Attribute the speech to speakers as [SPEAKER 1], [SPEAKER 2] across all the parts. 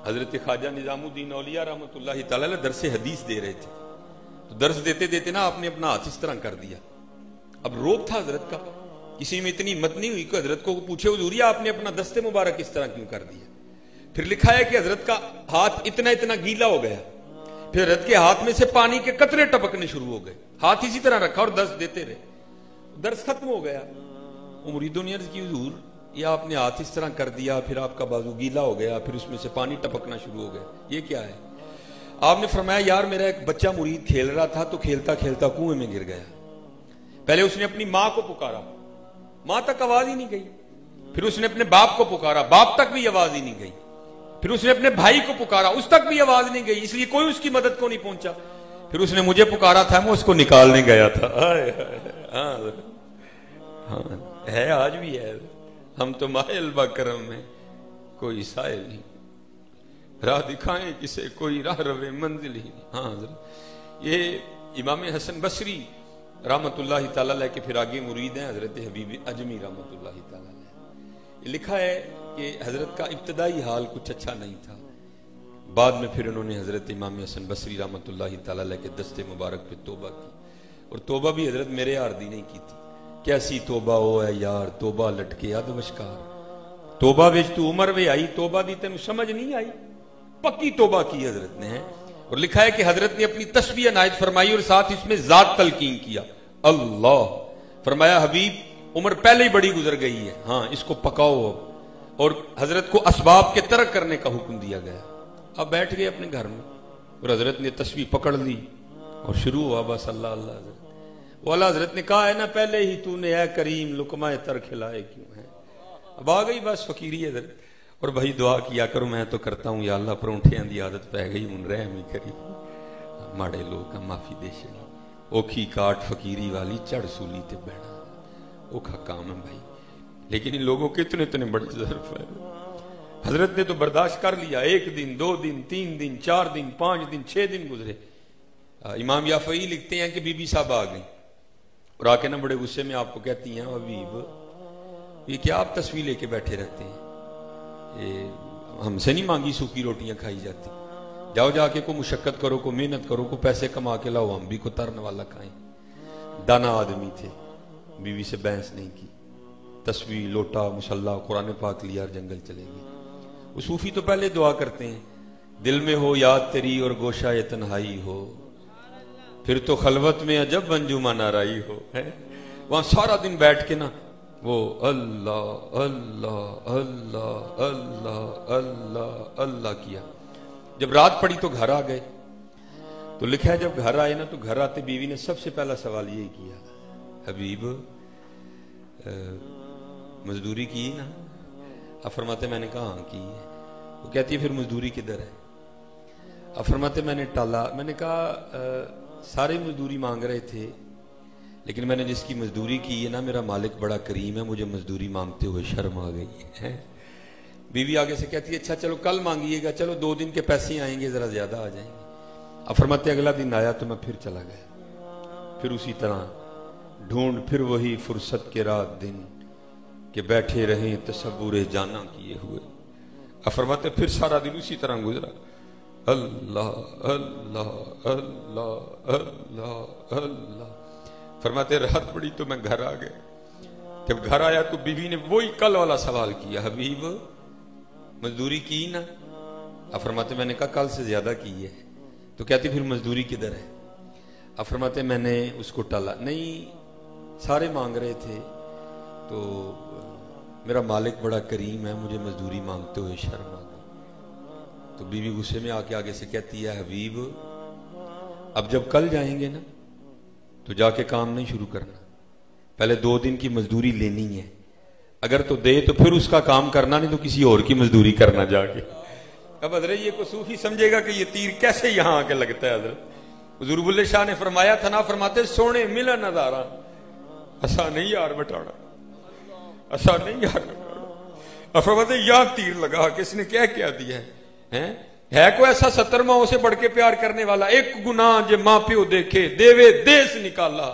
[SPEAKER 1] حضرت خواجہ نظام الدین اولیاء رحمۃ اللہ تعالی علیہ درس حدیث دے رہے تھے، تو درس دیتے دیتے نا آپ نے اپنا ہاتھ اس طرح کر دیا. اب روب تھا حضرت کا، کسی میں اتنی ہمت نہیں ہوئی کہ حضرت کو پوچھے حضور آپ نے اپنا دست مبارک اس طرح کیوں کر دیا. پھر لکھا ہے کہ حضرت کا ہاتھ اتنا گیلا ہو گیا، پھر حضرت کے ہاتھ میں سے پانی کے قطرے ٹپکنے شروع ہو گئے، ہاتھ اسی طرح رکھا اور درس دیتے رہے، درس ختم ہو گیا. مریدوں نے عرض کی حضور یہ آپ نے ہاتھ اس طرح کر دیا، پھر آپ کا بازو گیلا ہو گیا، پھر اس میں سے پانی ٹپکنا شروع ہو گیا، یہ کیا ہے؟ آپ نے فرمایا یار میرا ایک بچہ مرید کھیل رہا تھا تو کھیلتا کھیلتا کنویں میں گر گیا. پہلے اس نے اپنی ماں کو پکارا، ماں تک آواز ہی نہیں گئی. پھر اس نے اپنے باپ کو پکارا، باپ تک بھی آواز ہی نہیں گئی. پھر اس نے اپنے بھائی کو پکارا، اس تک بھی آواز نہیں گئی، اس لیے کوئی اس کی مدد کو نہیں پہنچا. پھر اس نے مجھے پکارا تھا، میں اس کو نکالنے گیا تھا. ہاں ہے، آج بھی ہے. ہم تو مائے البا کرم میں کوئی سائل نہیں، راہ دکھائیں کسے کوئی راہ روے منزل ہی نہیں. ہاں حضرت یہ امام حسن بصری رحمت اللہ تعالی علیہ کے پھر آگے مرید ہیں حضرت حبیب اجمی رحمت اللہ تعالی علیہ. لکھا ہے کہ حضرت کا ابتدائی حال کچھ اچھا نہیں تھا، بعد میں پھر انہوں نے حضرت امام حسن بصری رحمت اللہ تعالی علیہ کے دست مبارک پہ توبہ کی، اور توبہ بھی حضرت میرے یار دی نہیں کی تھی. کیسی توبہ ہو اے یار، توبہ لٹکے اد وشکار، توبہ وچ تو عمر وے آئی، توبہ دی تینوں سمجھ نہیں آئی. پکی توبہ کی حضرت نے ہے. اور لکھا ہے کہ حضرت نے اپنی تسبیح عنایت فرمائی اور ساتھ اس میں ذات تلقین کیا. اللہ فرمایا حبیب عمر پہلے ہی بڑی گزر گئی ہے، ہاں اس کو پکاؤ اب. اور حضرت کو اسباب کے ترک کرنے کا حکم دیا گیا. اب بیٹھ گئے اپنے گھر میں اور حضرت نے تسبیح پکڑ لی اور شروع ہوا بس اللہ اللہ. حضرت والا حضرت نے کہا ہے نا پہلے ہی تو نے اے کریم لقمہ تر کھلائے کیوں ہے. اب آ گئی بس فقیری حضرت. اور بھائی دعا کیا کرو، میں تو کرتا ہوں یا اللہ پرونٹھیاں دی عادت پہ گئی ہوں، رحم ہی کری ماڑے لوگ معافی دے شنی اوکھی کاٹ فقیری والی چڑھ سولی تے بہنا اوکھا کام ہے بھائی. لیکن ان لوگوں کے اتنے بڑے ظرف ہے. حضرت نے تو برداشت کر لیا. 1 دن 2 دن 3 دن 4 دن 5 دن 6 دن گزرے. امام یافعی لکھتے ہیں کہ بی بی صاحب آ گئی اور آ کے نا بڑے غصے میں آپ کو کہتی ہیں حبیب یہ کیا آپ تصویر لے کے بیٹھے رہتے ہیں، یہ ہم سے نہیں مانگی سوکھی روٹیاں کھائی جاتی، جاؤ جا کے کو مشقت کرو، کو محنت کرو، کو پیسے کما کے لاؤ، ہم بھی کو ترن والا کھائیں. دانا آدمی تھے، بیوی سے بحث نہیں کی، تصویر لوٹا مسلح قرآن پاک لیا اور جنگل چلے گئے. وہ صوفی تو پہلے دعا کرتے ہیں دل میں ہو یاد تیری اور گوشہ تنہائی ہو، پھر تو خلوت میں عجب انجمن آرائی ہو. وہاں سارا دن بیٹھ کے نا وہ اللہ اللہ اللہ اللہ اللہ اللہ کیا. جب رات پڑی تو گھر آ گئے. تو لکھا ہے جب گھر آئے نا تو گھر آتے بیوی نے سب سے پہلا سوال یہی کیا، حبیب مزدوری کی نا؟ اب فرماتے میں نے کہا ہاں کی ہے. وہ کہتی ہے پھر مزدوری کدھر ہے؟ اب فرماتے میں نے ٹالا. میں نے کہا سارے مزدوری مانگ رہے تھے لیکن میں نے جس کی مزدوری کی ہے نا میرا مالک بڑا کریم ہے، مجھے مزدوری مانگتے ہوئے شرم آ گئی ہے. بیوی آگے سے کہتی ہے اچھا چلو کل مانگیے گا، چلو 2 دن کے پیسے آئیں گے ذرا زیادہ آ جائیں گے. اب فرماتے اگلا دن آیا تو میں پھر چلا گیا، پھر اسی طرح ڈھونڈ پھر وہی فرصت کے رات دن کہ بیٹھے رہیں تصور جانا کیے ہوئے. اب فرماتے پھر سارا دن اسی طرح گزرا، اللہ اللہ اللہ اللہ اللہ. فرماتے رات پڑی تو میں گھر آ گئے. جب گھر آیا تو بیوی نے وہی کل والا سوال کیا، حبیب مزدوری کی نا؟ اب فرماتے میں نے کہا کل سے زیادہ کی ہے. تو کہتی پھر مزدوری کدھر ہے؟ اب فرماتے میں نے اس کو ٹالا. نہیں سارے مانگ رہے تھے تو میرا مالک بڑا کریم ہے، مجھے مزدوری مانگتے ہوئے شرم آ گئی. تو بیوی غصے میں آ کے آگے سے کہتی ہے حبیب اب جب کل جائیں گے نا تو جا کے کام نہیں شروع کرنا، پہلے 2 دن کی مزدوری لینی ہے، اگر تو دے تو پھر اس کا کام کرنا، نہیں تو کسی اور کی مزدوری کرنا جا کے. اب حضرت یہ کو صوفی سمجھے گا کہ یہ تیر کیسے یہاں آ کے لگتا ہے. حضرت حضور بلے شاہ نے فرمایا تھا نا، فرماتے سونے ملا نظارہ ایسا نہیں یار بٹانا، ایسا نہیں یار بٹانا. اب فرماتے یہاں تیر لگا کہ اس نے کیا دیا ہے کوئی ایسا 70 ماہوں سے بڑھ کے پیار کرنے والا، ایک گناہ جے ماں پیو دیکھے دیوے دیس نکالا،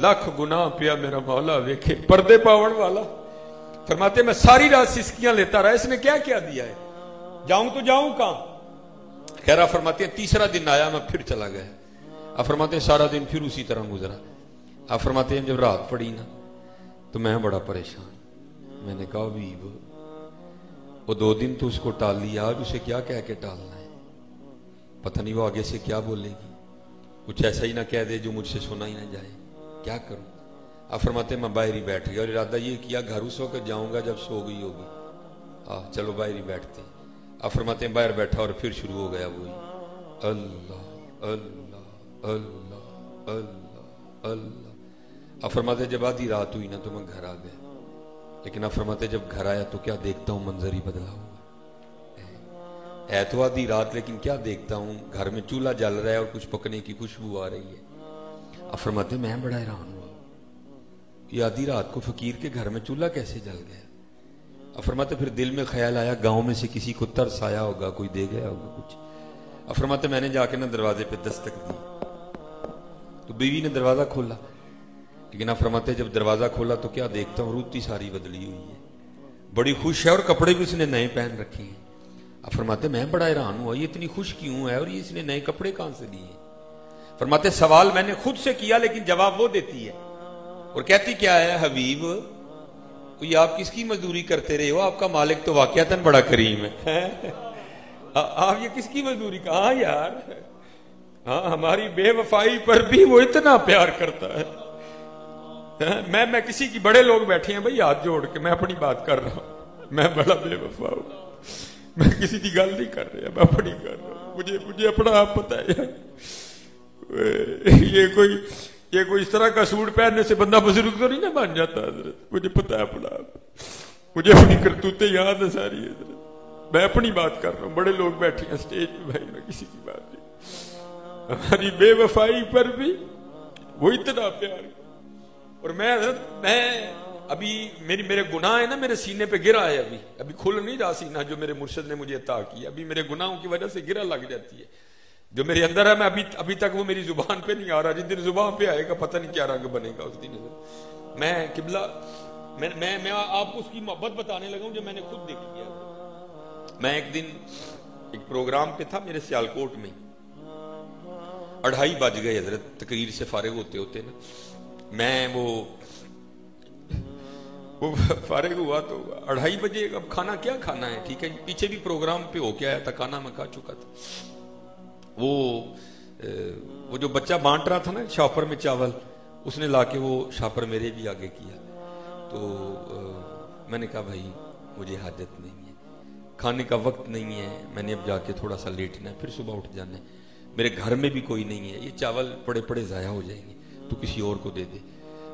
[SPEAKER 1] لاکھ گناہ پیا میرا مولا ویکھے پردے پاون والا. فرماتے میں ساری رات سسکیاں لیتا رہا، اس نے کیا دیا ہے؟ جاؤں تو جاؤں کہاں؟ خیر آپ فرماتے ہیں تیسرا دن آیا میں پھر چلا گیا. آپ فرماتے ہیں سارا دن پھر اسی طرح گزرا. آپ فرماتے ہیں جب رات پڑی نا تو میں بڑا پریشان. میں نے کہا حبیب وہ 2 دن تو اس کو ٹال لیا, آج اسے کیا کہہ کے ٹالنا ہے؟ پتہ نہیں وہ آگے سے کیا بولے گی, کچھ ایسا ہی نہ کہہ دے جو مجھ سے سنا ہی نہ جائے, کیا کروں؟ آپ فرماتے ہیں میں باہر ہی بیٹھ گیا اور ارادہ یہ کیا گھر اس وقت جاؤں گا جب سو گئی ہوگی. چلو باہر ہی بیٹھتے ہیں. آپ فرماتے ہیں باہر بیٹھا اور پھر شروع ہو گیا وہی اللہ اللہ اللہ اللہ اللہ. آپ فرماتے ہیں جب آدھی رات ہوئی نا تو میں گھر آ گیا, لیکن آپ فرماتے ہیں جب گھر آیا تو کیا دیکھتا ہوں منظر ہی بدلا ہوا ہے تو آدھی رات, لیکن کیا دیکھتا ہوں گھر میں چولہا جل رہا ہے اور کچھ پکنے کی خوشبو آ رہی ہے. آپ فرماتے ہیں میں بڑا حیران ہوا کہ آدھی رات کو فقیر کے گھر میں چولہا کیسے جل گیا. آپ فرماتے پھر دل میں خیال آیا گاؤں میں سے کسی کو ترس آیا ہوگا, کوئی دے گیا ہوگا کچھ. آپ فرماتے میں نے جا کے نا دروازے پہ دستک دی تو بیوی نے دروازہ کھولا, لیکن آپ فرماتے جب دروازہ کھولا تو کیا دیکھتا ہوں روتی ساری بدلی ہوئی ہے, بڑی خوش ہے اور کپڑے بھی اس نے نئے پہن رکھے ہیں. آپ فرماتے میں بڑا حیران ہوا یہ اتنی خوش کیوں ہے اور یہ اس نے نئے کپڑے کہاں سے لیے. فرماتے سوال میں نے خود سے کیا لیکن جواب وہ دیتی ہے اور کہتی کیا ہے حبیب یہ آپ کس کی مزدوری کرتے رہے ہو, آپ کا مالک تو واقعتاً بڑا کریم ہے. آپ یہ کس کی مزدوری کا؟ ہاں یار ہاں ہماری بے وفائی پر بھی وہ اتنا پیار کرتا ہے. میں کسی کی, بڑے لوگ بیٹھے ہیں بھائی ہاتھ جوڑ کے, میں اپنی بات کر رہا ہوں, میں بڑا بے وفا ہوں, میں کسی کی گل نہیں کر رہا, میں اپنی کر رہا ہوں. مجھے اپنا آپ پتہ ہے یہ کوئی اس طرح کا سوٹ پہننے سے بندہ بزرگ تو نہیں نہ بن جاتا حضرت. مجھے پتا ہے اپنا آپ, مجھے اپنی کرتوتیں یاد ہے ساری حضرت. میں اپنی بات کر رہا ہوں, بڑے لوگ بیٹھے ہیں اسٹیج پہ بھائی, میں کسی کی بات نہیں. ہماری بے وفائی پر بھی وہ اتنا پیار. اور میں حضرت ابھی میرے گناہ ہے نا میرے سینے پہ گرا ہے, ابھی کھل نہیں رہا سینہ جو میرے مرشد نے مجھے عطا کیا. ابھی میرے گناہوں کی وجہ سے گرا لگ جاتی ہے جو میرے اندر ہے. میں ابھی تک وہ میری زبان پہ نہیں آ رہا, جس دن زبان پہ آئے گا پتہ نہیں کیا رنگ بنے گا اس دن. میں قبلہ میں آپ کو اس کی محبت بتانے لگا ہوں جو میں نے خود دیکھ لیا. میں ایک دن ایک پروگرام پہ تھا میرے سیالکوٹ میں, 2:30 بج گئے حضرت تقریر سے فارغ ہوتے نا. میں وہ فارغ ہوا تو 2:30 بجے. اب کھانا کیا کھانا ہے, ٹھیک ہے پیچھے بھی پروگرام پہ ہو کے آیا تھا, کھانا میں کھا چکا تھا. وہ جو بچہ بانٹ رہا تھا نا شاپر میں چاول, اس نے لا کے وہ شاپر میرے بھی آگے کیا. تو میں نے کہا بھائی مجھے حاجت نہیں ہے, کھانے کا وقت نہیں ہے, میں نے اب جا کے تھوڑا سا لیٹنا ہے, پھر صبح اٹھ جانا ہے, میرے گھر میں بھی کوئی نہیں ہے, یہ چاول پڑے ضائع ہو جائیں گے, تو کسی اور کو دے دے.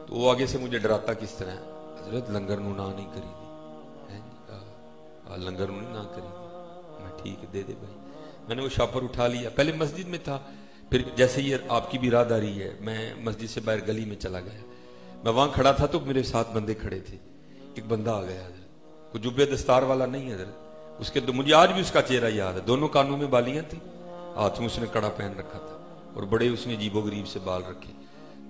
[SPEAKER 1] تو وہ آگے سے مجھے ڈراتا کس طرح, حضرت لنگر نو نہ نہیں کری دی, لنگر نو نہ کری دی. میں ٹھیک ہے دے دے بھائی. میں نے وہ شاپر اٹھا لیا, پہلے مسجد میں تھا, پھر جیسے یہ آپ کی بھی راد آ رہی ہے میں مسجد سے باہر گلی میں چلا گیا. میں وہاں کھڑا تھا تو میرے ساتھ بندے کھڑے تھے. ایک بندہ آ گیا حضرت, کوئی جبے دستار والا نہیں حضرت, اس کے مجھے آج بھی اس کا چہرہ یاد ہے. دونوں کانوں میں بالیاں تھیں, ہاتھ میں اس نے کڑا پہن رکھا تھا اور بڑے اس نے عجیب و غریب سے بال رکھے.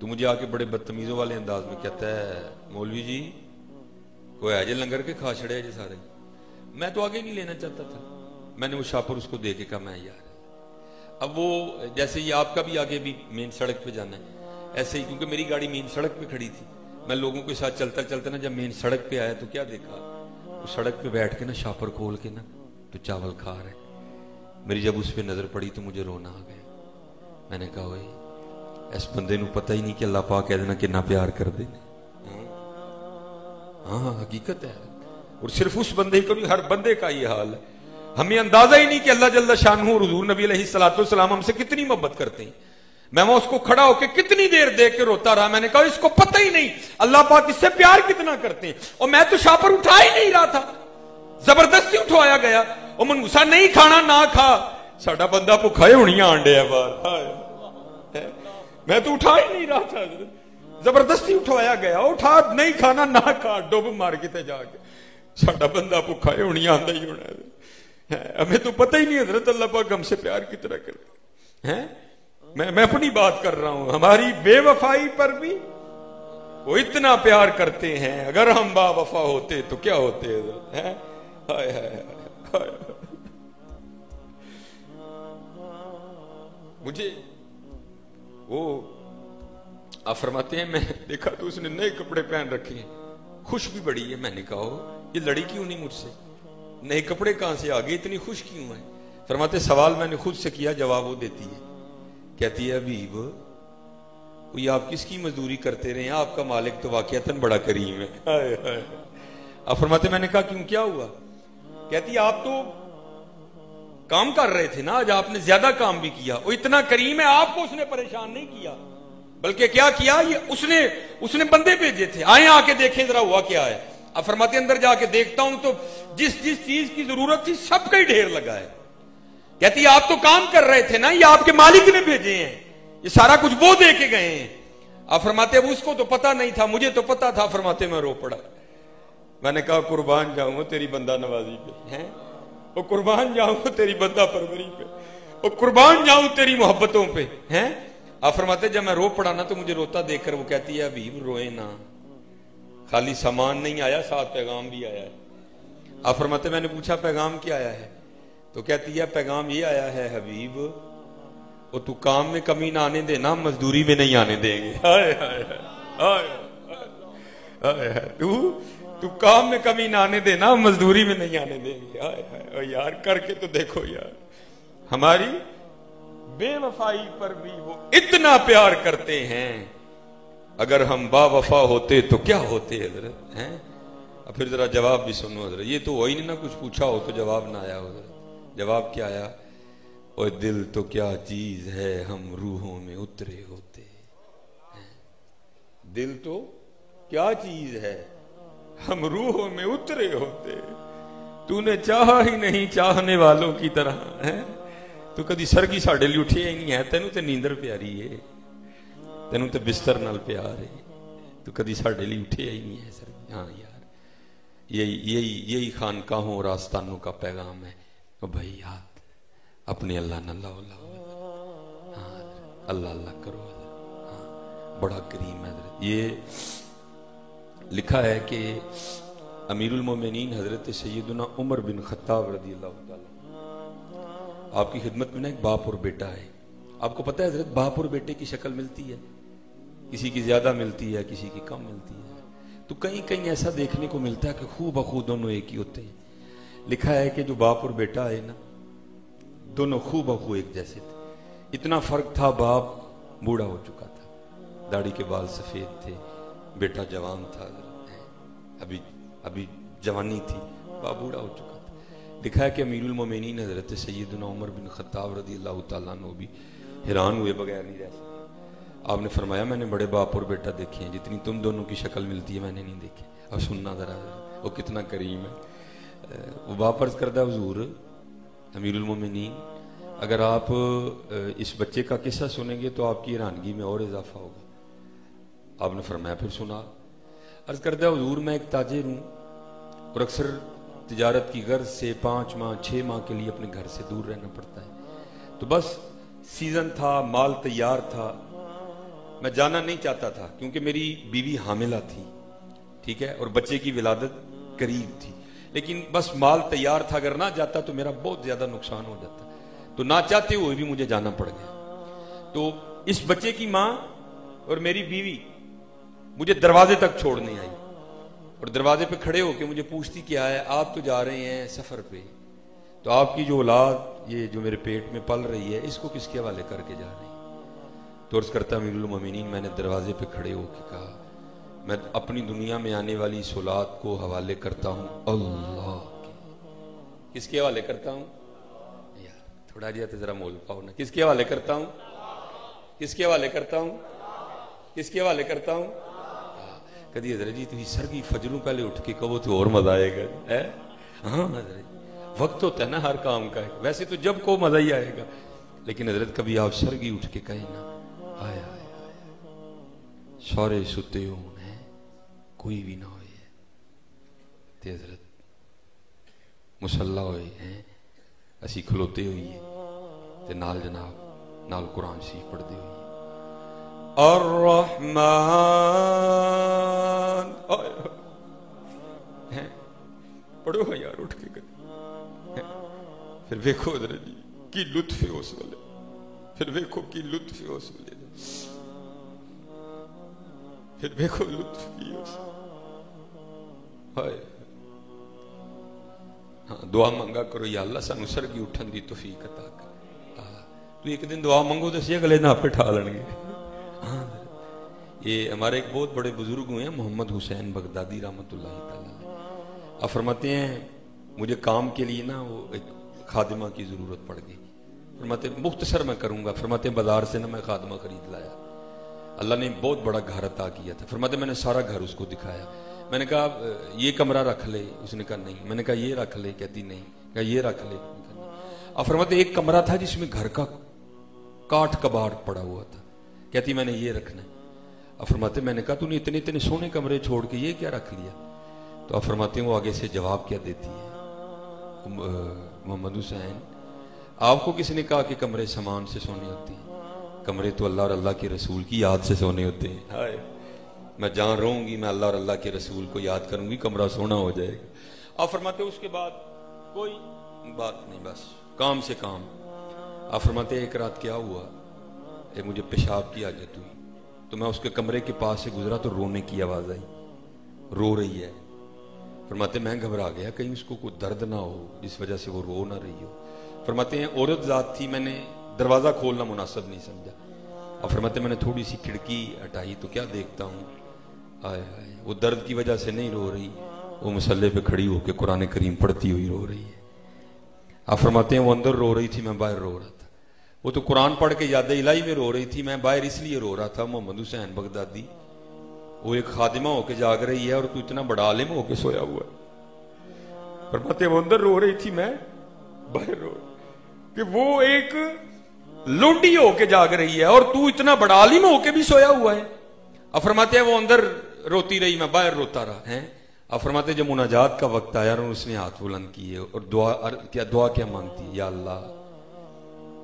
[SPEAKER 1] تو مجھے آ کے بڑے بدتمیزوں والے انداز میں کہتا ہے مولوی جی کوئی ہے جی لنگر کے کھا چھڑے جی سارے. میں تو آگے نہیں لینا چاہتا تھا, میں نے وہ شاپر اس کو دے کے کہا میں یار. اب وہ جیسے یہ آپ کا بھی آگے بھی مین سڑک پہ جانا ہے, ایسے ہی کیونکہ میری گاڑی مین سڑک پہ کھڑی تھی, میں لوگوں کے ساتھ چلتا نا جب مین سڑک پہ آیا تو کیا دیکھا, وہ سڑک پہ بیٹھ کے نا شاپر کھول کے نا تو چاول کھا رہے. میری جب اس پہ نظر پڑی تو مجھے رونا آ گیا. میں نے کہا وہی اس بندے نو پتہ ہی نہیں کہ اللہ پاک کہہ دینا کہ نہ پیار کر دے. ہاں حقیقت ہے, اور صرف اس بندے کو نہیں, ہر بندے کا یہ حال ہے. ہمیں اندازہ ہی نہیں کہ اللہ جل شانہ اور حضور نبی علیہ الصلوۃ والسلام ہم سے کتنی محبت کرتے ہیں. میں وہ اس کو کھڑا ہو کے کتنی دیر دیکھ کے روتا رہا. میں نے کہا اس کو پتہ ہی نہیں اللہ پاک اس سے پیار کتنا کرتے ہیں. اور میں تو شاپر اٹھا ہی نہیں رہا تھا, زبردستی اٹھوایا گیا. اور منوسا نہیں کھانا نہ کھا, ساڈا بندہ بھوکا ہی ہونی آنڈے ہے باہر. میں تو اٹھا ہی نہیں رہا تھا, زبردستی اٹھوایا گیا. اٹھا نہیں کھانا نہ کھا, ڈوب مار کے تے جا کے ساڈا بندہ بھوکا ہی ہونی آندا ہی ہونا ہے. ہمیں تو پتہ ہی نہیں حضرت اللہ پاک ہم سے پیار کتنا کرتے ہیں. میں اپنی بات کر رہا ہوں, ہماری بے وفائی پر بھی وہ اتنا پیار کرتے ہیں. اگر ہم با وفا ہوتے تو کیا ہوتے حضرت. آپ فرماتے ہیں میں دیکھا تو اس نے نئے کپڑے پہن رکھے ہیں, خوش بھی بڑی ہے. میں نے کہا یہ لڑی کیوں نہیں مجھ سے, نئے کپڑے کہاں سے آگے, اتنی خوش کیوں ہے؟ فرماتے سوال میں نے خود سے کیا, جواب وہ دیتی ہے. کہتی ہے حبیب یہ آپ کس کی مزدوری کرتے رہے ہیں, آپ کا مالک تو واقعتاً بڑا کریم ہے. آپ فرماتے میں نے کہا کیوں, کیا ہوا؟ کہتی آپ تو کام کر رہے تھے نا, آج آپ نے زیادہ کام بھی کیا. وہ اتنا کریم ہے, آپ کو اس نے پریشان نہیں کیا, بلکہ کیا کیا, یہ اس نے بندے بھیجے تھے, آئیں آ کے دیکھیں ذرا ہوا کیا ہے. اب فرماتے اندر جا کے دیکھتا ہوں تو جس چیز کی ضرورت تھی سب کا ہی ڈھیر لگا ہے. کہتی آپ تو کام کر رہے تھے نا, یہ آپ کے مالک نے بھیجے ہیں, یہ سارا کچھ وہ دے کے گئے ہیں. آپ فرماتے اب اس کو تو پتا نہیں تھا, مجھے تو پتا تھا. فرماتے میں رو پڑا. میں نے کہا قربان جاؤں تیری بندہ نوازی پہ ہیں, وہ قربان جاؤں تیری بندہ پروری پہ, وہ قربان جاؤں تیری محبتوں پہ ہیں. آپ فرماتے جب میں رو پڑا نا تو مجھے روتا دیکھ کر وہ کہتی ہے حبیب روئے نا, خالی سامان نہیں آیا, ساتھ پیغام بھی آیا ہے. آپ فرماتے میں نے پوچھا پیغام کیا آیا ہے؟ تو کہتی ہے پیغام یہ آیا ہے حبیب وہ تو کام میں کمی نہ آنے دینا, مزدوری میں نہیں آنے دیں گے. تو کام میں کمی نہ آنے دینا, مزدوری میں نہیں آنے دیں گے. یار کر کے تو دیکھو یار, ہماری بے وفائی پر بھی وہ اتنا پیار کرتے ہیں. اگر ہم با وفا ہوتے تو کیا ہوتے حضرت ہیں. پھر ذرا جواب بھی سنو حضرت, یہ تو وہی نہیں نا کچھ پوچھا ہو تو جواب نہ آیا حضرت. جواب کیا آیا؟ اور دل تو کیا چیز ہے ہم روحوں میں اترے ہوتے. دل تو کیا چیز ہے ہم روحوں میں اترے ہوتے. تو نے چاہا ہی نہیں چاہنے والوں کی طرح ہے, تو کدی سر کی ساڑے لیے اٹھے ہی نہیں ہے. تینوں تے نیندر پیاری ہے, تینوں تے بستر نال پیار ہے, تو کدی ساڑے لیے اٹھے ہی نہیں ہے سر. ہاں یار یہی خانقاہوں اور آستانوں کا پیغام ہے. بھائی یاد اپنے اللہ نہ لاؤ, ہاں اللہ اللہ کرو. ہاں بڑا کریم ہے حضرت. یہ لکھا ہے کہ امیر المومنین حضرت سیدنا عمر بن خطاب رضی اللہ تعالی آپ کی خدمت میں نا ایک باپ اور بیٹا ہے. آپ کو پتہ ہے حضرت باپ اور بیٹے کی شکل ملتی ہے, کسی کی زیادہ ملتی ہے, کسی کی کم ملتی ہے. تو کہیں ایسا دیکھنے کو ملتا ہے کہ خو بخو دونوں ایک ہی ہوتے ہیں. لکھا ہے کہ جو باپ اور بیٹا ہے نا دونوں خو بخو ایک جیسے تھے. اتنا فرق تھا, باپ بوڑھا ہو چکا تھا, داڑھی کے بال سفید تھے, بیٹا جوان تھا, ابھی جوانی تھی, باپ بوڑھا ہو چکا تھا. لکھا ہے کہ امیر المومنین حضرت سیدنا عمر بن خطاب رضی اللہ تعالیٰ عنہ بھی حیران ہوئے بغیر نہیں رہ سکتے. آپ نے فرمایا میں نے بڑے باپ اور بیٹا دیکھے ہیں, جتنی تم دونوں کی شکل ملتی ہے میں نے نہیں دیکھی. اب سننا ذرا وہ کتنا کریم ہے. وہ باپ عرض کردہ حضور امیر المومنین اگر آپ اس بچے کا قصہ سنیں گے تو آپ کی حیرانگی میں اور اضافہ ہوگا. آپ نے فرمایا پھر سنا. عرض کردہ حضور میں ایک تاجر ہوں اور اکثر تجارت کی غرض سے 5 ماہ 6 ماہ کے لیے اپنے گھر سے دور رہنا پڑتا ہے. تو بس سیزن تھا, مال تیار تھا, میں جانا نہیں چاہتا تھا کیونکہ میری بیوی حاملہ تھی, ٹھیک ہے, اور بچے کی ولادت قریب تھی. لیکن بس مال تیار تھا, اگر نہ جاتا تو میرا بہت زیادہ نقصان ہو جاتا, تو نہ چاہتے ہوئے بھی مجھے جانا پڑ گیا. تو اس بچے کی ماں اور میری بیوی مجھے دروازے تک چھوڑنے آئی, اور دروازے پہ کھڑے ہو کے مجھے پوچھتی کیا ہے, آپ تو جا رہے ہیں سفر پہ, تو آپ کی جو اولاد یہ جو میرے پیٹ میں پل رہی ہے اس کو کس کے حوالے کر کے جا رہی ہیں؟ تو عرض کرتا امیر المومنین میں نے دروازے پہ کھڑے ہو کے کہا میں اپنی دنیا میں آنے والی اس اولاد کو حوالے کرتا ہوں اللہ کے. کس کے حوالے کرتا ہوں؟ یار تھوڑا جہا تو ذرا مول پاؤ نا. کس کے حوالے کرتا ہوں؟ کس کے حوالے کرتا ہوں؟ کس کے حوالے کرتا ہوں؟ کدی حضرت جی تھی سر کی فجروں پہلے اٹھ کے کہو تو اور مزہ آئے گا. ہاں حضرت وقت ہوتا ہے نا ہر کام کا, ویسے تو جب کو مزہ ہی آئے گا, لیکن حضرت کبھی آپ سرگی اٹھ کے کہیں نا آیا سارے ستے ہوں کوئی بھی نہ ہوئے تے حضرت مسلح ہوئے ہیں, اسی کھلوتے ہوئیے تے نال جناب نال قرآن شریف پڑھ دے ہوئیے. الرحمن پڑھو یار اٹھ کے کر, پھر ویکھو حضرت جی کی لطف ہے اس والے, پھر ویکھو کی لطف ہے اس والے. پھر دیکھو لطف کی اس ہائے ہاں دعا منگا کرو یا اللہ سانو سرگی اٹھن دی توفیق عطا کر. تو ایک دن دعا منگو تو سی اگلے نہ پہ ٹھا لیں گے. ہاں یہ ہمارے ایک بہت بڑے بزرگ ہوئے ہیں محمد حسین بغدادی رحمۃ اللہ تعالی. آپ فرماتے ہیں مجھے کام کے لیے نا وہ ایک خادمہ کی ضرورت پڑ گئی. فرماتے مختصر میں کروں گا. فرماتے بازار سے نا میں خادمہ خرید لایا. اللہ نے بہت بڑا گھر عطا کیا تھا. فرماتے میں نے سارا گھر اس کو دکھایا. میں نے کہا یہ کمرہ رکھ لے. اس نے کہا نہیں. میں نے کہا یہ رکھ لے. کہتی نہیں. کہا یہ رکھ لے. اب فرماتے ایک کمرہ تھا جس میں گھر کا کاٹ کباڑ پڑا ہوا تھا. کہتی میں نے یہ رکھنا ہے. اب فرماتے میں نے کہا تو نے اتنے اتنے سونے کمرے چھوڑ کے یہ کیا رکھ لیا. تو اب فرماتے ہیں وہ آگے سے جواب کیا دیتی ہے محمد حسین آپ کو کس نے کہا کہ کمرے سامان سے سونے ہوتے ہیں. کمرے تو اللہ اور اللہ کے رسول کی یاد سے سونے ہوتے ہیں. ہائے میں جہاں رہوں گی میں اللہ اور اللہ کے رسول کو یاد کروں گی کمرہ سونا ہو جائے گا. آپ فرماتے اس کے بعد کوئی بات نہیں بس کام سے کام. آپ فرماتے ایک رات کیا ہوا مجھے پیشاب کی حاجت ہوئی تو میں اس کے کمرے کے پاس سے گزرا تو رونے کی آواز آئی. رو رہی ہے. فرماتے میں گھبرا گیا کہیں اس کو کوئی درد نہ ہو جس وجہ سے وہ رو نہ رہی ہو. فرماتے ہیں عورت ذات تھی میں نے دروازہ کھولنا مناسب نہیں سمجھا. اور فرماتے میں نے تھوڑی سی کھڑکی ہٹائی تو کیا دیکھتا ہوں آئے آئے وہ درد کی وجہ سے نہیں رو رہی وہ مصلے پہ کھڑی ہو کے قرآن کریم پڑھتی ہوئی رو رہی ہے. آپ فرماتے ہیں وہ اندر رو رہی تھی میں باہر رو رہا تھا. وہ تو قرآن پڑھ کے یاد الہی میں رو رہی تھی میں باہر اس لیے رو رہا تھا. محمد حسین بغدادی وہ ایک خادمہ ہو کے جاگ رہی ہے اور تو اتنا بڑا عالم ہو کے سویا ہوا ہے. فرماتے وہ اندر رو رہی تھی میں باہر رو کہ وہ ایک لونڈی ہو کے جاگ رہی ہے اور تو اتنا بڑا عالم ہو کے بھی سویا ہوا ہے. اب فرماتے ہیں وہ اندر روتی رہی میں باہر روتا رہا ہے. اب فرماتے جب مناجات کا وقت آیا اور اس نے ہاتھ بلند کیے اور دعا کیا مانگتی ہے یا اللہ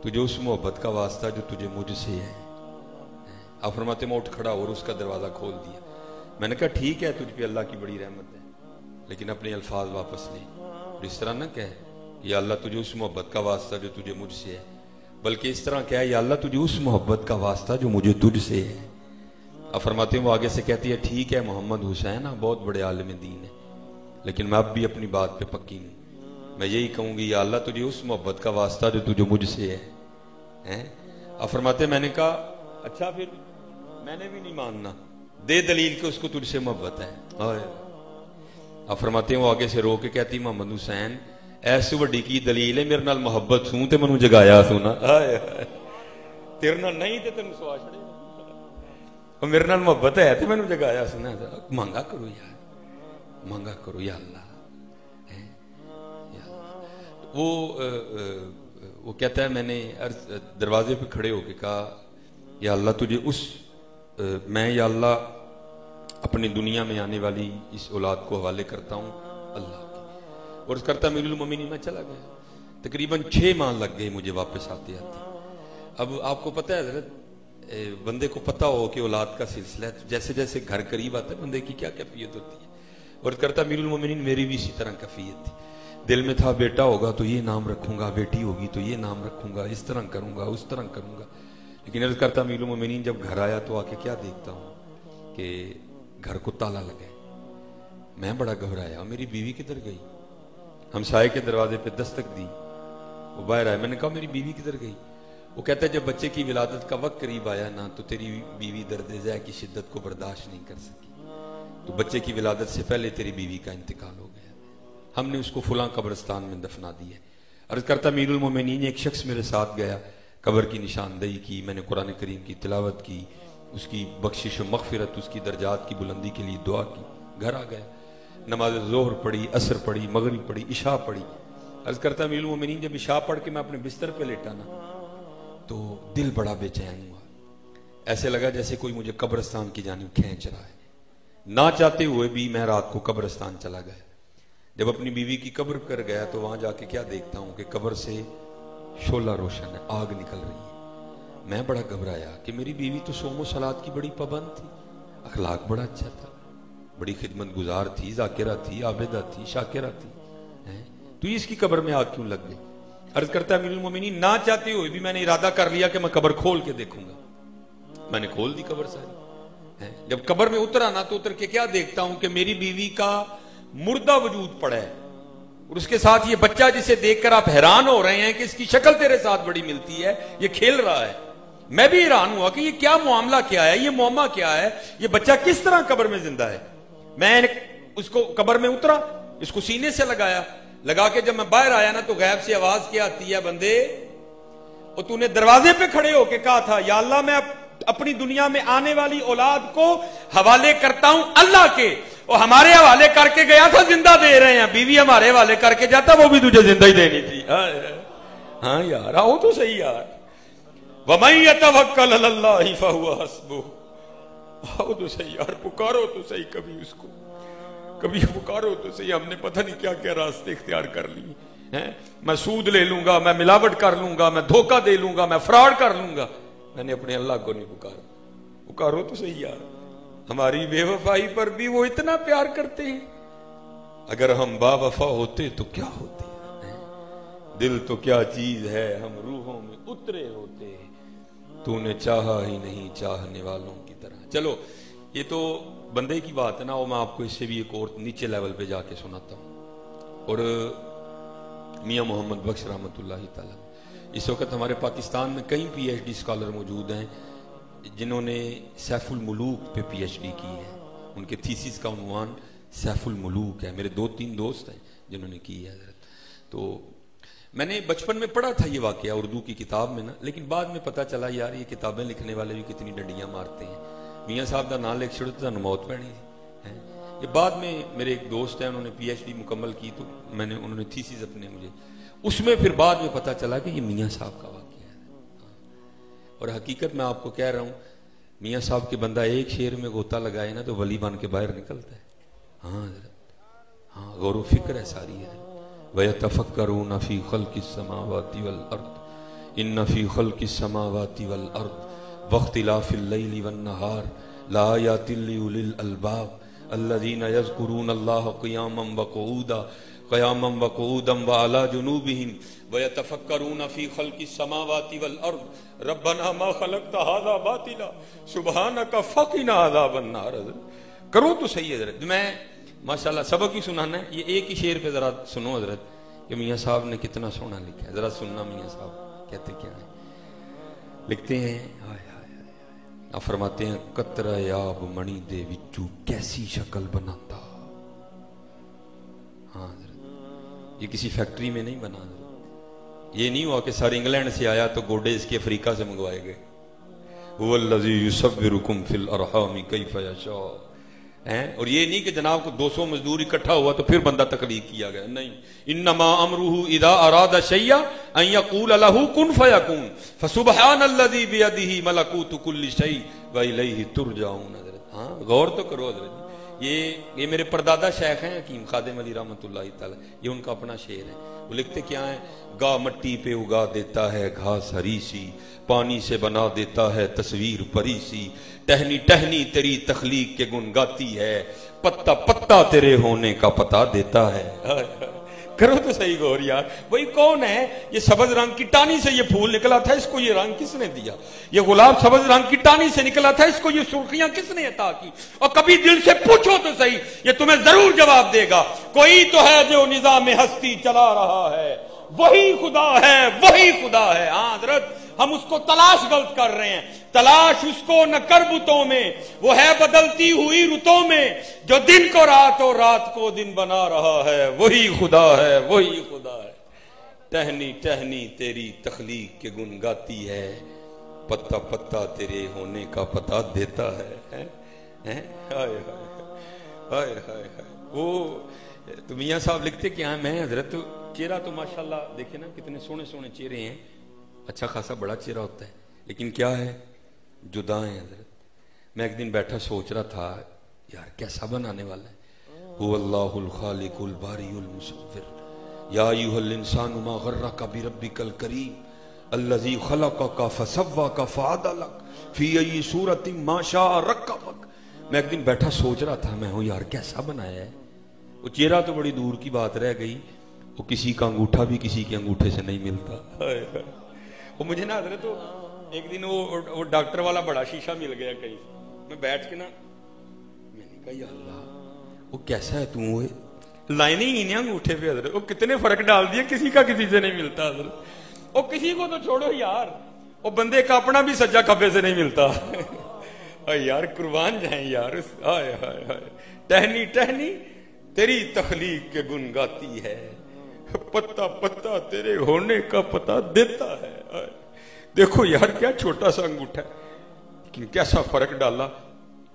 [SPEAKER 1] تجھے اس محبت کا واسطہ جو تجھے مجھ سے ہے. اب فرماتے میں اٹھ کھڑا اور اس کا دروازہ کھول دیا. میں نے کہا ٹھیک ہے تجھ پہ اللہ کی بڑی رحمت ہے لیکن اپنے الفاظ واپس لے. اس طرح نہ کہے یا اللہ تجھے اس محبت کا واسطہ جو تجھے مجھ سے ہے بلکہ اس طرح کہے یا اللہ تجھے اس محبت کا واسطہ جو مجھے تجھ سے ہے. اب فرماتے ہیں وہ آگے سے کہتی ہے ٹھیک ہے محمد حسین بہت بڑے عالم دین ہے لیکن میں اب بھی اپنی بات پہ پکی ہوں. میں یہی کہوں گی یا اللہ تجھے اس محبت کا واسطہ جو تجھے مجھ سے ہے. اب فرماتے میں نے کہا اچھا پھر میں نے بھی نہیں ماننا دے دلیل کہ اس کو تجھ سے محبت ہے. اب فرماتے ہیں وہ آگے سے رو کے کہتی محمد حسین ایسی وڈی کی دلیل ہے میرے نال محبت سوں تے منو جگایا سونا تیرے نال نہیں تے تینوں سوا چھڑے اور میرے نال محبت ہے تے منو جگایا سونا. مانگا کرو یار مانگا کرو یا اللہ. وہ کہتا ہے میں نے دروازے پہ کھڑے ہو کے کہا یا اللہ تجھے میں یا اللہ اپنی دنیا میں آنے والی اس اولاد کو حوالے کرتا ہوں اللہ کی. اور اس کرتا امیر المومنین میں چلا گیا. تقریباً 6 ماہ لگ گئے مجھے واپس آتے آتے. اب آپ کو پتہ ہے حضرت بندے کو پتہ ہو کہ اولاد کا سلسلہ ہے جیسے جیسے گھر قریب آتا ہے بندے کی کیا کیفیت ہوتی ہے. اور کرتا امیر المومنین میری بھی اسی طرح کیفیت تھی. دل میں تھا بیٹا ہوگا تو یہ نام رکھوں گا بیٹی ہوگی تو یہ نام رکھوں گا اس طرح کروں گا اس طرح کروں گا. لیکن عرض کرتا امیر المومنین جب گھر آیا تو آ کے کیا دیکھتا ہوں کہ گھر کو تالا لگا ہے. میں بڑا گھبرایا میری بیوی کدھر گئی. ہمسائے کے دروازے پہ دستک دی وہ باہر آیا. میں نے کہا میری بیوی کدھر گئی. وہ کہتا ہے جب بچے کی ولادت کا وقت قریب آیا نا تو تیری بیوی درد ذہ کی شدت کو برداشت نہیں کر سکی تو بچے کی ولادت سے پہلے تیری بیوی کا انتقال ہو گیا. ہم نے اس کو فلاں قبرستان میں دفنا دی ہے. عرض کرتا امیر المومنین ایک شخص میرے ساتھ گیا قبر کی نشاندہی کی. میں نے قرآن کریم کی تلاوت کی اس کی بخشش و مغفرت اس کی درجات کی بلندی کے لیے دعا کی. گھر آ گیا نماز ظہر پڑھی عصر پڑھی مغرب پڑھی عشاء پڑھی. عرض کرتا امیر المومنین جب عشاء پڑھ کے میں اپنے بستر پہ لیٹا نا تو دل بڑا بے چین ہوا. ایسے لگا جیسے کوئی مجھے قبرستان کی جانب کھینچ رہا ہے. نہ چاہتے ہوئے بھی میں رات کو قبرستان چلا گیا. جب اپنی بیوی کی قبر پر گیا تو وہاں جا کے کیا دیکھتا ہوں کہ قبر سے شعلہ روشن ہے آگ نکل رہی ہے. میں بڑا گھبرایا کہ میری بیوی تو صوم و صلات کی بڑی پابند تھی اخلاق بڑا اچھا تھا بڑی خدمت گزار تھی ذاکرہ تھی عابدہ تھی شاکرہ تھی تو اس کی قبر میں آگ کیوں لگ گئی. عرض کرتا ہے امیر المومنین نہ چاہتے ہوئے بھی میں نے ارادہ کر لیا کہ میں قبر کھول کے دیکھوں گا. میں نے کھول دی قبر ساری. جب قبر میں اترا نا تو اتر کے کیا دیکھتا ہوں کہ میری بیوی کا مردہ وجود پڑا ہے، اور اس کے ساتھ یہ بچہ جسے دیکھ کر آپ حیران ہو رہے ہیں کہ اس کی شکل تیرے ساتھ بڑی ملتی ہے، یہ کھیل رہا ہے۔ میں بھی حیران ہوا کہ یہ کیا معاملہ کیا ہے، یہ معاملہ کیا ہے، یہ بچہ کس طرح قبر میں زندہ ہے۔ میں اس کو قبر میں اترا، اس کو سینے سے لگا کے جب میں باہر آیا نا تو غیب سے آواز کیا آتی ہے، بندے اور تو نے دروازے پہ کھڑے ہو کے کہا تھا، یا اللہ میں اپنی دنیا میں آنے والی اولاد کو حوالے کرتا ہوں اللہ کے، اور ہمارے حوالے کر کے گیا تھا زندہ دے رہے ہیں، بیوی ہمارے حوالے کر کے جاتا وہ بھی تجھے زندہ ہی دینی تھی۔ ہاں یار آؤ تو صحیح یار، وَمَن يَتَوَكَّلْ عَلَى اللَّهِ فَهُوَ حَسْبُهُ، آؤ تو صحیح یار، پکارو تو صحیح، کبھی اس کو کبھی پکارو تو صحیح۔ ہم نے پتہ نہیں کیا کیا راستے اختیار کر لی ہیں، میں سود لے لوں گا، میں ملاوٹ کر لوں گا، میں دھوکہ دے لوں گا، میں فراڈ کر لوں گا، میں نے اپنے اللہ کو نہیں پکارا۔ پکارو تو صحیح یار، ہماری بے وفائی پر بھی وہ اتنا پیار کرتے ہیں۔ اگر ہم با وفا ہوتے تو کیا ہوتے ہیں، دل تو کیا چیز ہے ہم روحوں میں اترے ہوتے، تو نے چاہا ہی نہیں چاہنے والوں کی طرح۔ چلو یہ تو بندے کی بات ہے نا، وہ میں آپ کو اس سے بھی ایک اور نیچے لیول پہ جا کے سناتا ہوں۔ اور میاں محمد بخش رحمۃ اللہ تعالی، اس وقت ہمارے پاکستان میں کئی پی ایچ ڈی اسکالر موجود ہیں جنہوں نے سیف الملوک پہ پی ایچ ڈی کی ہے، ان کے تھیسس کا عنوان سیف الملوک ہے۔ میرے 2-3 دوست ہیں جنہوں نے کی ہے حضرت۔ تو میں نے بچپن میں پڑھا تھا یہ واقعہ اردو کی کتاب میں نا، لیکن بعد میں پتا چلا یار یہ کتابیں لکھنے والے بھی کتنی ڈنڈیاں مارتے ہیں۔ میاں صاحب دا نام لکھ چھوڑ تو موت پڑنی تھی۔ یہ بعد میں میرے ایک دوست ہیں، انہوں نے پی ایچ ڈی مکمل کی، تو انہوں نے تھیسس اپنے مجھے، اس میں پھر بعد میں پتا چلا کہ یہ میاں صاحب کا واقعہ ہے۔ اور حقیقت میں آپ کو کہہ رہا ہوں، میاں صاحب کے بندہ ایک شعر میں غوطہ لگائے نا تو ولی بن کے باہر نکلتا ہے۔ ہاں حضرت، ہاں غور و فکر ہے ساری ہے۔ وَيَتَفَكَّرُونَ فِي خَلْقِ السَّمَاوَاتِ وَالْأَرْضِ إِنَّ فِي خَلْقِ السَّمَاوَاتِ وَالْأَرْضِ وَاخْتِلَافِ اللَّيْلِ وَالنَّهَارِ لَآيَاتٍ لِأُولِي الْأَلْبَابِ الَّذِينَ يَذْكُرُونَ اللَّهَ قِيَامًا وَقُعُودًا وَعَلَى جُنُوبِهِمْ وَيَتَفَكَّرُونَ فِي خَلْقِ السَّمَاوَاتِ وَالْأَرْضِ رَبَّنَا مَا خَلَقْتَ هَذَا بَاطِلًا سُبْحَانَكَ فَقِنَا عَذَابَ النَّارِ۔ کرو تو صحیح حضرت۔ میں ماشاءاللہ سبق ہی سنانا ہے، یہ ایک ہی شعر پہ ذرا سنو حضرت کہ میاں صاحب نے کتنا سونا لکھا ہے، ذرا سننا میاں صاحب کہتے کیا ہیں۔ لکھتے ہیں، آپ فرماتے ہیں، قطرہ آب منی دے وچو کیسی شکل بناتا۔ ہاں حضرت، یہ کسی فیکٹری میں نہیں بنا حضرت، یہ نہیں ہوا کہ سر انگلینڈ سے آیا تو گوڈے اس کے افریقہ سے منگوائے گئے۔ هو الذی یصورکم فی الارحام کیف یشاء، اور یہ نہیں کہ جناب کو 200 مزدور اکٹھا ہوا تو پھر بندہ تخلیق کیا گیا، نہیں۔ انما امرہ اذا اراد شیئا ان یقول له کن فیکون فسبحان الذی بیدہ ملکوت کل شیء والیہ ترجعون۔ حضرت ہاں غور تو کرو حضرت، یہ میرے پردادا شیخ ہیں حکیم خادم علی رحمۃ اللہ تعالی، یہ ان کا اپنا شعر ہے۔ وہ لکھتے کیا ہیں، گاہ مٹی پہ اگا دیتا ہے گھاس ہری سی، پانی سے بنا دیتا ہے تصویر پری سی، ٹہنی ٹہنی تیری تخلیق کے گن گاتی ہے، پتا پتا تیرے ہونے کا پتا دیتا ہے۔ کرو تو صحیح غور یار، وہی کون ہے؟ یہ سبز رنگ کی ٹانی سے یہ پھول نکلا تھا، اس کو یہ رنگ کس نے دیا؟ یہ گلاب سبز رنگ کی ٹانی سے نکلا تھا، اس کو یہ سرخیاں کس نے عطا کی؟ اور کبھی دل سے پوچھو تو صحیح، یہ تمہیں ضرور جواب دے گا۔ کوئی تو ہے جو نظام ہستی چلا رہا ہے، وہی خدا ہے، وہی خدا ہے۔ ہاں حضرت، ہم اس کو تلاش غلط کر رہے ہیں، تلاش اس کو نہ کر بتوں میں، وہ ہے بدلتی ہوئی رتوں میں، جو دن کو رات اور رات کو دن بنا رہا ہے، وہی خدا ہے، وہی خدا ہے۔ ٹہنی ٹہنی تیری تخلیق کے گن گاتی ہے، پتا پتا تیرے ہونے کا پتا دیتا ہے۔ ہائے ہائے ہائے ہائے۔ وہ تو میاں صاحب لکھتے کیا ہیں، میں حضرت چہرہ تو ماشاءاللہ دیکھیں نا کتنے سونے سونے چہرے ہیں، اچھا خاصا بڑا چہرہ ہوتا ہے، لیکن کیا ہے، جدا ہے حضرت۔ میں ایک دن بیٹھا سوچ رہا تھا یار کیسا بنانے والا ہے۔ هو اللہ الخالق الباری المصور یا ایھا الانسان ما غرک بربک الکریم الذی خلقک فسواک فعدلک فی ای صورت ما شاء رکبک۔ میں ایک دن بیٹھا سوچ رہا تھا، میں ہوں یار کیسا بنایا ہے۔ وہ چہرہ تو بڑی دور کی بات رہ گئی، وہ کسی کا انگوٹھا بھی کسی کے انگوٹھے سے نہیں ملتا۔ وہ مجھے نا حضرت ایک دن وہ ڈاکٹر والا بڑا شیشہ مل گیا کہیں، میں بیٹھ کے نا میں نے کہا یا اللہ وہ کیسا ہے تو لائنیں ہی نہیں انگوٹھے پہ حضرت، وہ کتنے فرق ڈال دیے، کسی کا کسی سے نہیں ملتا حضرت، وہ کسی کو تو چھوڑو یار، وہ بندے کا اپنا بھی سجا کھبے سے نہیں ملتا یار قربان جائیں یار، ہائے ہائے ہائے، ٹہنی ٹہنی تیری تخلیق کے گن گاتی ہے، پتا پتا تیرے ہونے کا پتا دیتا ہے، دیکھو یار کیا چھوٹا سا انگوٹھا ہے لیکن کیسا فرق ڈالا،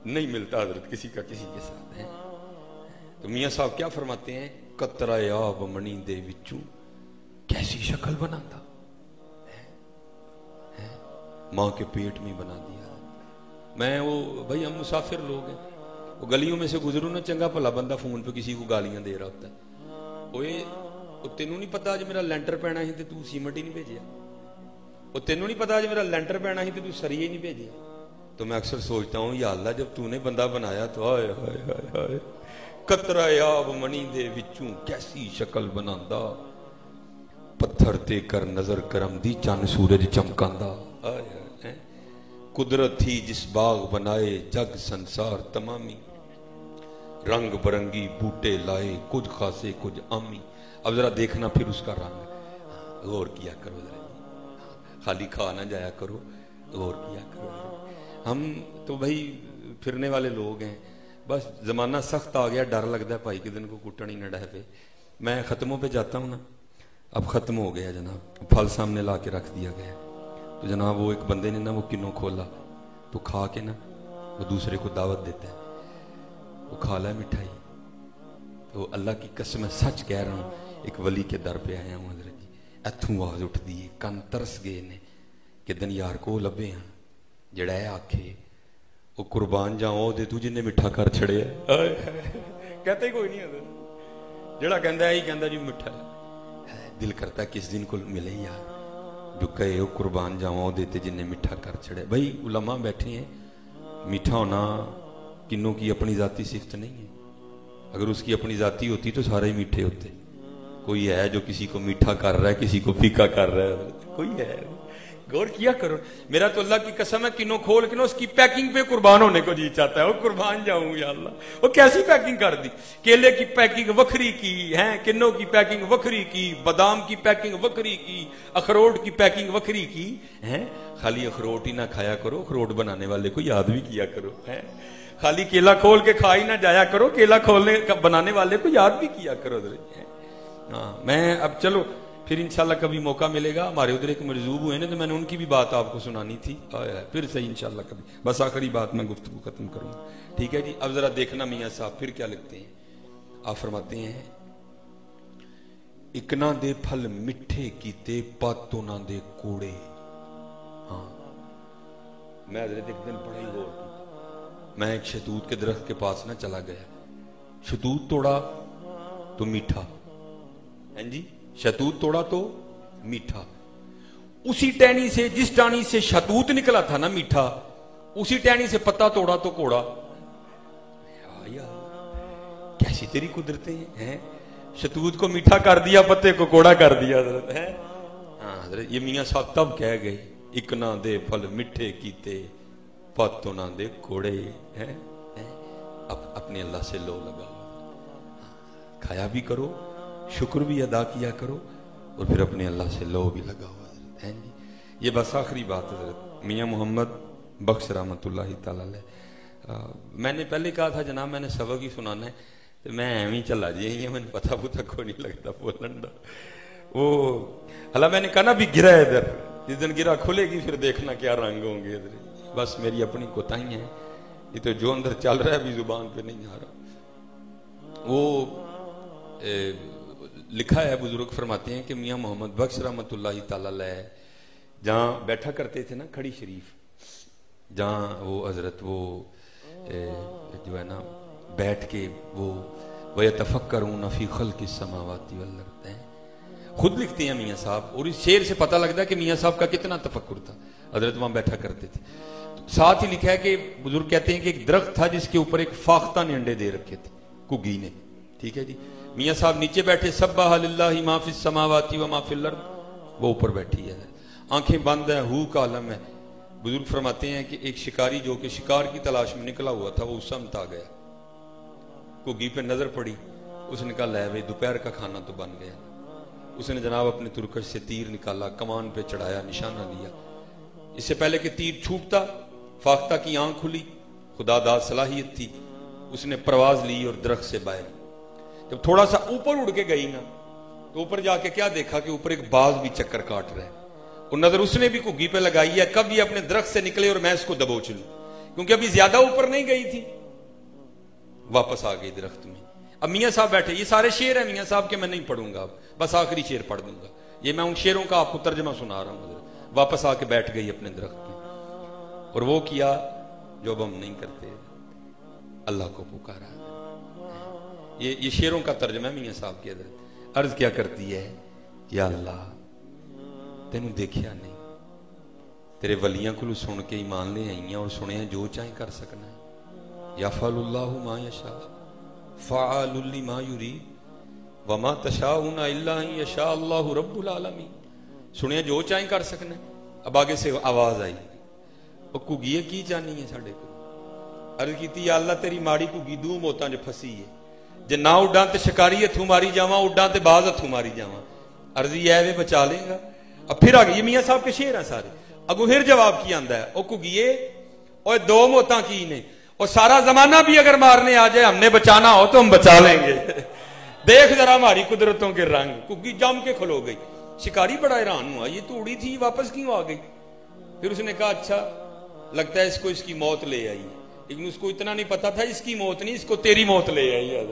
[SPEAKER 1] نہیں ملتا حضرت کسی کا کسی کے ساتھ ہے۔ تو میاں صاحب کیا فرماتے ہیں، قطرہ آب منی دے وچوں کیسی شکل بناتا، ماں کے پیٹ میں بنا دیا۔ میں وہ بھائی ہم مسافر لوگ ہیں، وہ گلیوں میں سے گزروں نا، چنگا بھلا بندہ فون پہ کسی کو گالیاں دے رہا ہوتا ہے، وہ تینوں نہیں پتا آج میرا لینٹر پینا ہی تے تو سیمنٹ ہی نہیں بھیجیا، وہ تینوں نہیں پتا آج میرا لینٹر پینا ہی تے تو سریے نہیں بھیجیا۔ تو میں اکثر سوچتا ہوں یا اللہ جب تو نے بندہ بنایا تو ہائے ہائے ہائے ہائے، قطرہ آب منی دے وچوں کیسی شکل بناندا، پتھر تے کر نظر کرم دی چند سورج چمکاندا، قدرت تھی جس باغ بنائے جگ سنسار تمامی، رنگ برنگی بوٹے لائے کچھ خاصے کچھ عامی۔ اب ذرا دیکھنا پھر اس کا رنگ، غور کیا کرو ذرا، خالی کھا نہ جایا کرو، غور کیا کرو۔ ہم تو بھائی پھرنے والے لوگ ہیں، بس زمانہ سخت آ گیا، ڈر لگتا ہے بھائی کے دن کو کٹن ہی نہ ڈہ پہ۔ میں ختموں پہ جاتا ہوں نا، اب ختم ہو گیا جناب، پھل سامنے لا کے رکھ دیا گیا، تو جناب وہ ایک بندے نے نا وہ کنوں کھولا تو کھا کے نا وہ دوسرے کو دعوت دیتا ہے، وہ کھا لا مٹھائی۔ تو اللہ کی قسم سچ کہہ رہا ہوں، ایک ولی کے در پہ آیا ہوں حضرت جی، اتھوں آواز اٹھ دی، کن ترس گئے نے کہ دن یار کو لبے ہیں جڑا ہے آکھے وہ قربان جاؤ دے تو جن نے مٹھا کر چھڑے ہے، کہتے ہی کوئی نہیں حضرت، جڑا کہندا ہے ہی کہندا جی مٹھا ہے، دل کرتا ہے کس دن کو ملے یار جو کہے وہ قربان جاؤ دیتے جن نے مٹھا کر چھڑے۔ بھائی علماء بیٹھے ہیں، میٹھا ہونا کنوں کی اپنی ذاتی صفت نہیں ہے، اگر اس کی اپنی ذاتی ہوتی تو سارے ہی میٹھے ہوتے۔ کوئی ہے جو کسی کو میٹھا کر رہا ہے، کسی کو پھیکا کر رہا ہے، کوئی ہے؟ غور کیا کرو، میرا تو اللہ کی قسم ہے کنوں کھول کے نا اس کی پیکنگ پہ قربان ہونے کو جی چاہتا ہے، وہ قربان جاؤں یا اللہ، وہ کیسی پیکنگ کر دی، کیلے کی پیکنگ وکھری کی ہے، کنوں کی پیکنگ وکھری کی، بادام کی پیکنگ وکھری کی، اخروٹ کی پیکنگ وکھری کی ہے۔ خالی اخروٹ ہی نہ کھایا کرو، اخروٹ بنانے والے کو یاد بھی کیا کرو ہے، خالی کیلا کھول کے کھا ہی نہ جایا کرو، کیلا کھولنے بنانے والے کو یاد بھی کیا کرو۔ ہاں میں اب چلو پھر انشاءاللہ کبھی موقع ملے گا، ہمارے ادھر ایک مرزوب ہوئے نا تو میں نے ان کی بھی بات آپ کو سنانی تھی، پھر صحیح انشاءاللہ کبھی، بس آخری بات میں گفتگو ختم کروں گا، ٹھیک ہے جی۔ اب ذرا دیکھنا میاں صاحب پھر کیا لکھتے ہیں، آپ فرماتے ہیں اکنا دے پھل مٹھے کیتے پاتوں نہ دے کوڑے۔ ہاں میں حضرت ایک دن بڑا ہی غور کی، میں ایک شہتوت کے درخت کے پاس نہ چلا گیا، شہتوت توڑا تو میٹھا، ہیں جی شہتوت توڑا تو میٹھا، اسی ٹہنی سے جس ٹہنی سے شہتوت نکلا تھا نا میٹھا، اسی ٹہنی سے پتا توڑا تو کوڑا۔ کیسی تیری قدرتیں ہیں، شہتوت کو میٹھا کر دیا، پتے کو کوڑا کر دیا حضرت ہے۔ ہاں حضرت یہ میاں صاحب تب کہہ گئے اکنا دے پھل مٹھے کیتے پاتوں نہ دے کوڑے ہیں، اپنے اللہ سے لو لگاؤ، کھایا بھی کرو، شکر بھی ادا کیا کرو، اور پھر اپنے اللہ سے لو بھی لگاؤ حضرت ہیں جی۔ یہ بس آخری بات حضرت میاں محمد بخش رحمت اللہ تعالی علیہ، میں نے پہلے کہا تھا جناب میں نے سبق ہی سنانا ہے، تو میں ایویں چلا جی، میں نے پتہ کو نہیں لگتا بولن دا، وہ حالا میں نے کہا نا بھی گرا ہے ادھر، جس دن گرا کھلے گی پھر دیکھنا کیا رنگ ہوں گے ادھر، بس میری اپنی کوتاہی ہیں، یہ تو جو اندر چل رہا ہے ابھی زبان پہ نہیں آ رہا۔ وہ لکھا ہے بزرگ فرماتے ہیں کہ میاں محمد بخش رحمت اللہ تعالی علیہ جہاں بیٹھا کرتے تھے نا کھڑی شریف، جہاں وہ حضرت وہ جو ہے نا بیٹھ کے وہ وَيَتَفَكَّرُونَ فِي خَلْقِ السَّمَاوَاتِ وَالْأَرْضِ ہیں، خود لکھتے ہیں میاں صاحب، اور اس شعر سے پتہ لگتا ہے کہ میاں صاحب کا کتنا تفکر تھا، حضرت وہاں بیٹھا کرتے تھے۔ ساتھ ہی لکھا ہے کہ بزرگ کہتے ہیں کہ ایک درخت تھا جس کے اوپر ایک فاختہ نے انڈے دے رکھے تھے، کگی نے، ٹھیک ہے جی۔ میاں صاحب نیچے بیٹھے، سبح للہ ما فی السماوات و ما فی الارض، وہ اوپر بیٹھی ہے، آنکھیں بند ہیں، ہو کا عالم ہے، بزرگ فرماتے ہیں کہ ایک شکاری جو کہ شکار کی تلاش میں نکلا ہوا تھا وہ اس سمت آ گیا، گگی پہ نظر پڑی، اس نے کہا لے بھائی دوپہر کا کھانا تو بن گیا۔ اس نے جناب اپنے ترکش سے تیر نکالا، کمان پہ چڑھایا، نشانہ لیا۔ اس سے پہلے کہ تیر چھوٹتا فاختہ کی آنکھ کھلی، خدا داد صلاحیت تھی، اس نے پرواز لی اور درخت سے باہر۔ جب تھوڑا سا اوپر اڑ کے گئی نا تو اوپر جا کے کیا دیکھا کہ اوپر ایک باز بھی چکر کاٹ رہا ہے، اور نظر اس نے بھی گگی پہ لگائی ہے کب یہ اپنے درخت سے نکلے اور میں اس کو دبوچ لوں، کیونکہ ابھی زیادہ اوپر نہیں گئی تھی۔ واپس آ گئی درخت میں۔ اب میاں صاحب بیٹھے، یہ سارے شعر ہیں میاں صاحب کے، میں نہیں پڑھوں گا اب، بس آخری شعر پڑھ دوں گا، یہ میں ان شعروں کا آپ کو ترجمہ سنا رہا ہوں۔ واپس آ کے بیٹھ گئی اپنے درخت میں، اور وہ کیا جو اب ہم نہیں کرتے، اللہ کو پکارا۔ یہ شعروں کا ترجمہ ہے میاں صاحب کی حضرت۔ عرض کیا کرتی ہے، یا اللہ تینوں دیکھیا نہیں، تیرے ولیاں کو سن کے ایمان لے آئیاں اور سنیا جو چاہیں کر سکنا ہے۔ یفعل اللہ ما یشاء فعال لما یرید وما تشاؤون الا ان یشاء اللہ رب العالمین۔ سنیا جو چاہیں کر سکنا ہے۔ اب آگے سے آواز آئی، وہ گگی کی جانی ہے ساڈے کو۔ عرض کیتی یا اللہ تیری ماڑی گگی دو موتاں جو پھسی ہے، جے نہ اڈاں تے شکاری ہتھوں ماری جاواں، اڈاں تے باز ہتھوں ماری جاواں۔ عرض یہ ہے بچا لے گا۔ اب پھر آگے، یہ میاں صاحب کے شعر ہیں سارے، اگو پھر جواب کی آندا ہے، او گگیے اور دو موتاں کی نے، اور سارا زمانہ بھی اگر مارنے آ جائے ہم نے بچانا ہو تو ہم بچا لیں گے۔ دیکھ ذرا ہماری قدرتوں کے رنگ۔ گگی جم کے کھلو گئی۔ شکاری بڑا حیران ہوا، یہ تو اڑی تھی واپس کیوں آ گئی؟ پھر اس نے کہا اچھا لگتا ہے اس کو اس کی موت لے آئی، لیکن اس کو اتنا نہیں پتا تھا اس کی موت نہیں، اس کو تیری موت لے آئی ہے۔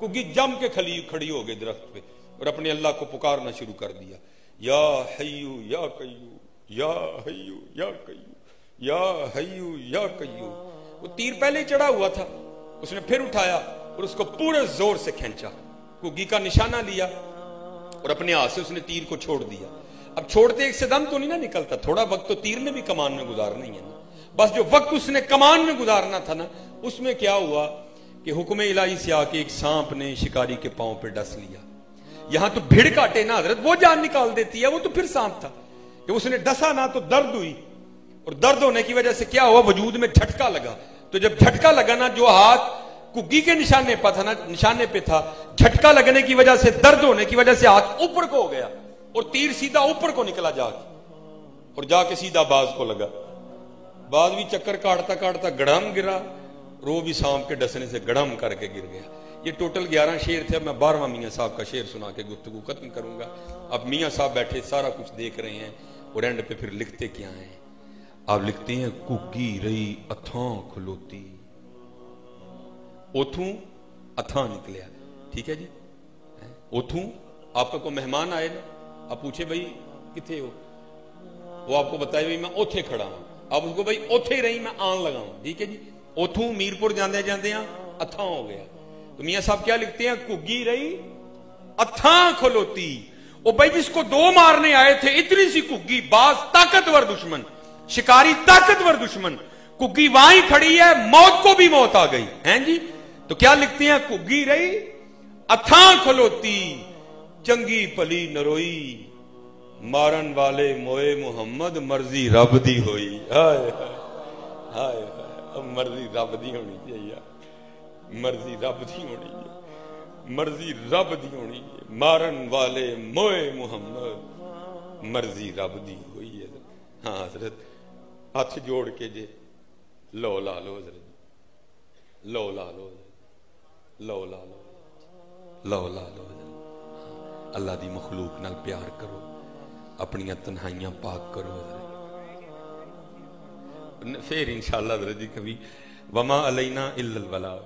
[SPEAKER 1] گگی جم کے کھڑی ہو گئی درخت پہ اور اپنے اللہ کو پکارنا شروع کر دیا، یا حیو یا قیوم یا حیو یا قیوم یا حیو یا قیوم۔ وہ تیر پہلے ہی چڑھا ہوا تھا، اس نے پھر اٹھایا اور اس کو پورے زور سے کھینچا، گگی کا نشانہ لیا اور اپنے ہاتھ سے اس نے تیر کو چھوڑ دیا۔ اب چھوڑتے ایک سے دم تو نہیں نہ نکلتا، تھوڑا وقت تو تیر نے بھی کمان میں گزارنا ہی ہے نا۔ بس جو وقت اس نے کمان میں گزارنا تھا نا، اس میں کیا ہوا کہ حکم الہی سے آ کے ایک سانپ نے شکاری کے پاؤں پہ ڈس لیا۔ یہاں تو بھیڑ کاٹے نا حضرت وہ جان نکال دیتی ہے، وہ تو پھر سانپ تھا کہ اس نے ڈسا نا تو درد ہوئی، اور درد ہونے کی وجہ سے کیا ہوا، وجود میں جھٹکا لگا۔ تو جب جھٹکا لگا نا، جو ہاتھ گگی کے نشانے پہ تھا، جھٹکا لگنے کی وجہ سے، درد ہونے کی وجہ سے ہاتھ اوپر کو ہو گیا اور تیر سیدھا اوپر کو نکلا جا کے، اور جا کے سیدھا باز کو لگا۔ باز بھی چکر کاٹتا کاٹتا گڑم گرا، اور وہ بھی سانپ کے ڈسنے سے گڑم کر کے گر گیا۔ یہ ٹوٹل 11 شعر تھے۔ اب میں 12واں میاں صاحب کا شعر سنا کے گفتگو ختم کروں گا۔ اب میاں صاحب بیٹھے سارا کچھ دیکھ رہے ہیں، اور اینڈ پہ پھر لکھتے کیا ہیں؟ آپ لکھتے ہیں، گگی رہی اتھاں کھلوتی، اوتھوں اتھاں نکلیا۔ ٹھیک ہے جی، اوتھوں آپ کا کوئی مہمان آئے نا، آپ پوچھے بھائی کتھے ہو، وہ آپ کو بتائے بھائی میں اوتھے کھڑا ہوں، آپ اس کو بھائی اوتھے ہی رہی میں آن لگا ہوں۔ ٹھیک ہے جی، اوتھوں میرپور جاندے جاندے ہیں اتھاں ہو گیا۔ تو میاں صاحب کیا لکھتے ہیں، گگی رہی اتھاں کھلوتی۔ وہ بھائی جس کو دو مارنے آئے تھے، اتنی سی گگی، باز طاقتور دشمن، شکاری طاقتور دشمن، گگی وہاں ہی کھڑی ہے، موت کو بھی موت آ گئی ہیں جی۔ تو کیا لکھتے ہیں، گگی رہی اتھاں کھلوتی، چنگی پلی نروئی، مارن والے موئے محمد، مرضی رب دی ہوئی۔ ہائے ہائے ہائے، مرضی رب دی ہونی چاہیے، مرضی رب دی ہونی ہے، مرضی رب دی ہونی ہے، مارن والے موئے محمد، مرضی رب دی ہوئی ہے۔ ہاں حضرت ہاتھ جوڑ کے جے لو لا لو حضرت، لو لا لو حضرت، لو لا لو، لو لا لو حضرت۔ اللہ دی مخلوق نال پیار کرو، اپنی تنہائیاں پاک کرو حضرت۔ پھر انشاءاللہ حضرت جی کبھی وما علینا الا البلاغ،